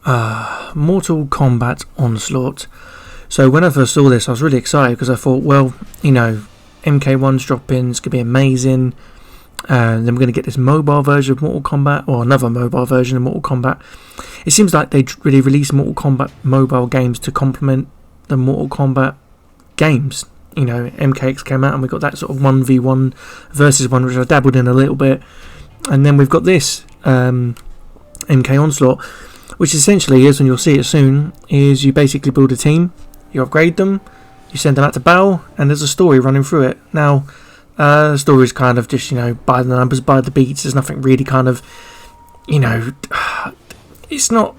Mortal Kombat Onslaught. So when I first saw this, I was really excited because I thought, well, MK1's dropping, it's going to be amazing. Then we're going to get this mobile version of Mortal Kombat, or another mobile version of Mortal Kombat. It seems like they really released Mortal Kombat mobile games to complement the Mortal Kombat games. MKX came out and we got that sort of 1v1 versus 1, which I dabbled in a little bit. And then we've got this MK Onslaught, which essentially is, and you'll see it soon, is you basically build a team, you upgrade them, you send them out to battle, and there's a story running through it. Now, the story is kind of just, by the numbers, by the beats. There's nothing really kind of, it's not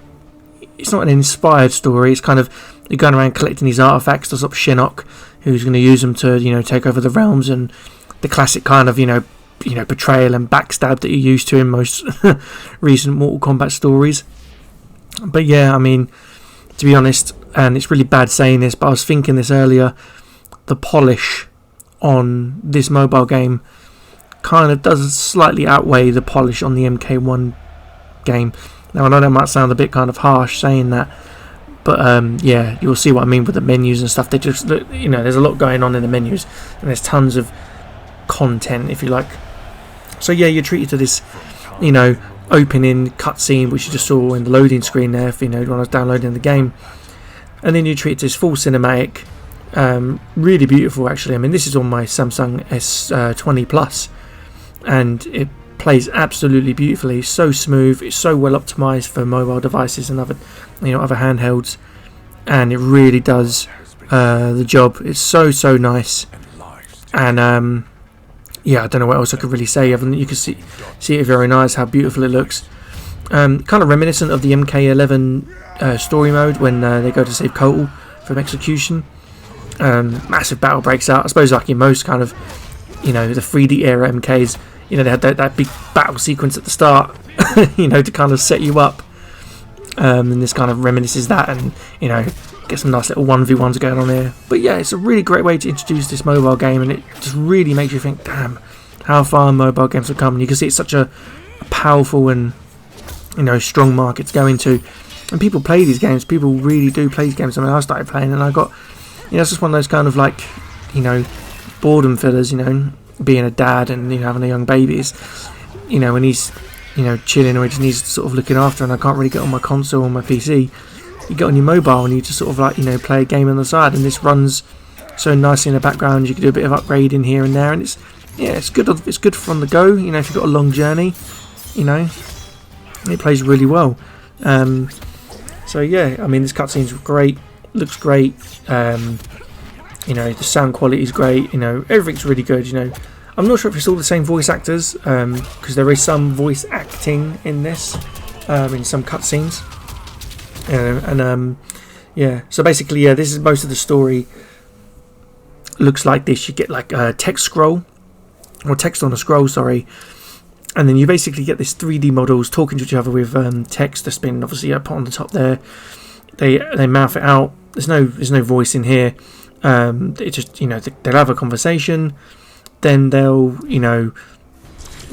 an inspired story. It's kind of, you're going around collecting these artifacts to stop Shinnok, who's going to use them to, take over the realms, and the classic kind of, betrayal and backstab that you're used to in most recent Mortal Kombat stories. But yeah, I mean, to be honest, and it's really bad saying this, but I was thinking this earlier, the polish on this mobile game kind of does slightly outweigh the polish on the MK1 game. Now I know that might sound a bit kind of harsh saying that, but yeah, you'll see what I mean with the menus and stuff. They just, there's a lot going on in the menus, and there's tons of content, if you like. So yeah, you're treated to this, opening cutscene, which you just saw in the loading screen there, when I was downloading the game, and then you're treated to this full cinematic, really beautiful actually. I mean, this is on my Samsung S20 Plus, and it plays absolutely beautifully. It's so smooth, it's so well optimized for mobile devices and other handhelds, and it really does the job. It's so nice, and yeah, I don't know what else I could really say. You can see it very nice, how beautiful it looks. Kind of reminiscent of the MK11 story mode when they go to save Kotal from execution. Massive battle breaks out. I suppose like in most kind of, the 3D era MKs, they had that big battle sequence at the start, to kind of set you up. And this kind of reminisces that, and get some nice little 1v1s going on here. But yeah, it's a really great way to introduce this mobile game, and it just really makes you think, damn, how far mobile games have come. And you can see it's such a powerful and strong market to go into, and people play these games. People really do play these games. I mean, I started playing, and I got, it's just one of those kind of like, boredom fillers. Being a dad and having a young baby is, when he's chilling, or he just needs sort of looking after, and I can't really get on my console or my PC. You get on your mobile and you just sort of like play a game on the side, and this runs so nicely in the background. You can do a bit of upgrading here and there, and it's good. It's good from the go. If you've got a long journey, it plays really well. So yeah, I mean, this cutscene's great, looks great. The sound quality is great. Everything's really good. I'm not sure if it's all the same voice actors, because there is some voice acting in this, in some cutscenes. Yeah, so basically, yeah, this is most of the story. Looks like this. You get like a text scroll, or text on a scroll, sorry, and then you basically get this 3D models talking to each other with text that's been obviously put on the top there. They mouth it out. There's no voice in here. It just they'll have a conversation, then they'll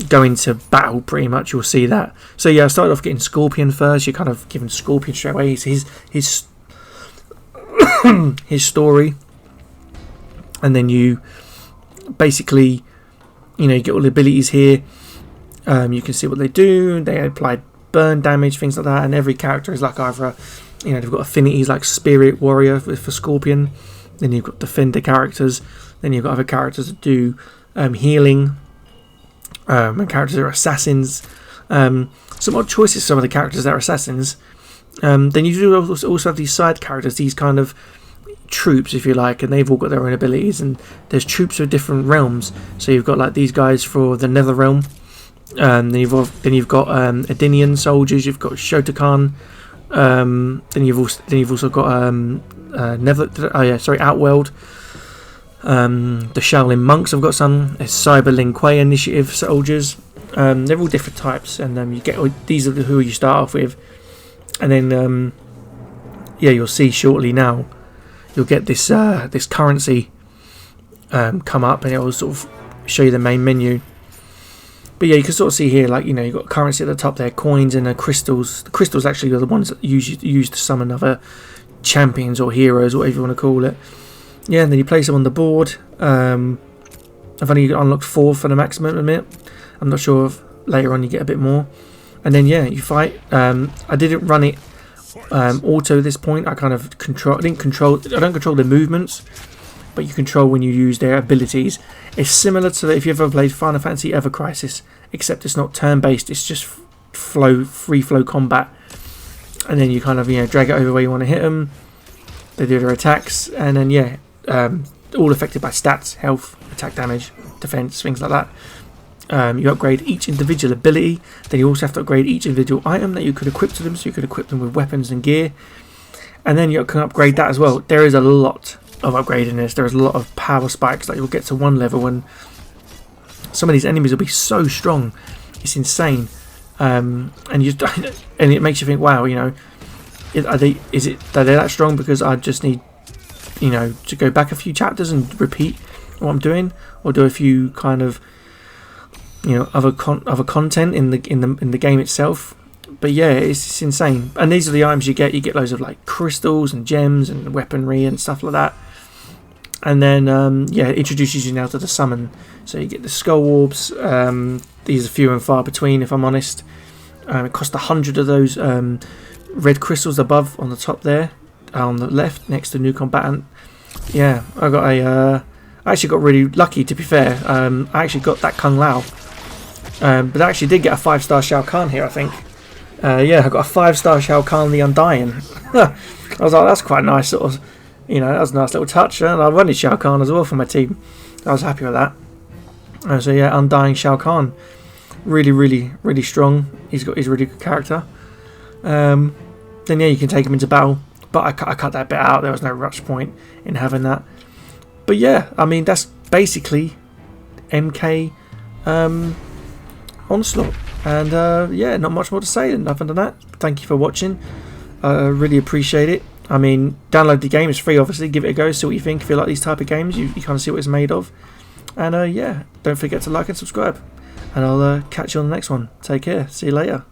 go into battle. Pretty much, you'll see that. So yeah, I started off getting Scorpion first. You're kind of given Scorpion straight away. His his story, and then you basically you get all the abilities here. You can see what they do. They apply burn damage, things like that, and every character is like either they've got affinities like Spirit Warrior for Scorpion. Then you've got defender characters. Then you've got other characters that do healing. And characters that are assassins. Some odd choices, some of the characters that are assassins. Then you do also have these side characters, these kind of troops, if you like, and they've all got their own abilities. And there's troops of different realms. So you've got like these guys for the Nether Realm. Then you've got Edenian soldiers. You've got Shotokan. Then you've also got Outworld. The Shaolin monks have got some. There's Cyber Lin Kuei initiative soldiers. They're all different types, and you get these are who you start off with, and then you'll see shortly now. You'll get this this currency come up, and it will sort of show you the main menu. But yeah, you can sort of see here, like, you know, you've got currency at the top there, coins and crystals. The crystals actually are the ones that use to summon other champions or heroes, whatever you want to call it. Yeah, and then you place them on the board. I've only unlocked 4 for the maximum at the minute. I'm not sure if later on you get a bit more. And then yeah, you fight. I didn't run it auto at this point. I kind of I don't control the movements, but you control when you use their abilities. It's similar to if you ever played Final Fantasy Ever Crisis, except it's not turn-based. It's just free flow combat, and then you kind of, you know, drag it over where you want to hit them. They do their attacks, and then yeah, all affected by stats, health, attack damage, defense, things like that. You upgrade each individual ability. Then you also have to upgrade each individual item that you could equip to them, so you could equip them with weapons and gear. And then you can upgrade that as well. There is a lot of upgrading this. There is a lot of power spikes that you'll get to one level, and some of these enemies will be so strong, it's insane. And it makes you think, wow, you know, are they that strong because I just need, you know, to go back a few chapters and repeat what I'm doing, or do a few kind of, you know, other content in the game itself. But yeah, it's insane. And these are the items you get. You get loads of like crystals and gems and weaponry and stuff like that. And then yeah, it introduces you now to the summon. So you get the skull orbs. These are few and far between, if I'm honest. It cost 100 of those red crystals above on the top there, on the left next to new combatant. Yeah, I actually got really lucky, to be fair. I actually got that Kung Lao, but I actually did get a 5-star Shao Kahn here, I think. Yeah, I got a 5-star Shao Kahn the Undying. I was like, that's quite nice, sort of, you know, that was a nice little touch. And I wanted Shao Kahn as well for my team. I was happy with that. So yeah, Undying Shao Kahn, really, really, really strong. He's really good character. Then yeah, you can take him into battle, but I cut that bit out. There was no rush point in having that. But yeah, I mean, that's basically MK Onslaught. And yeah, not much more to say other than that. Thank you for watching. Really appreciate it. I mean, download the game. It's free, obviously. Give it a go. See what you think. If you like these type of games, you kind of see what it's made of. And yeah, don't forget to like and subscribe. And I'll catch you on the next one. Take care. See you later.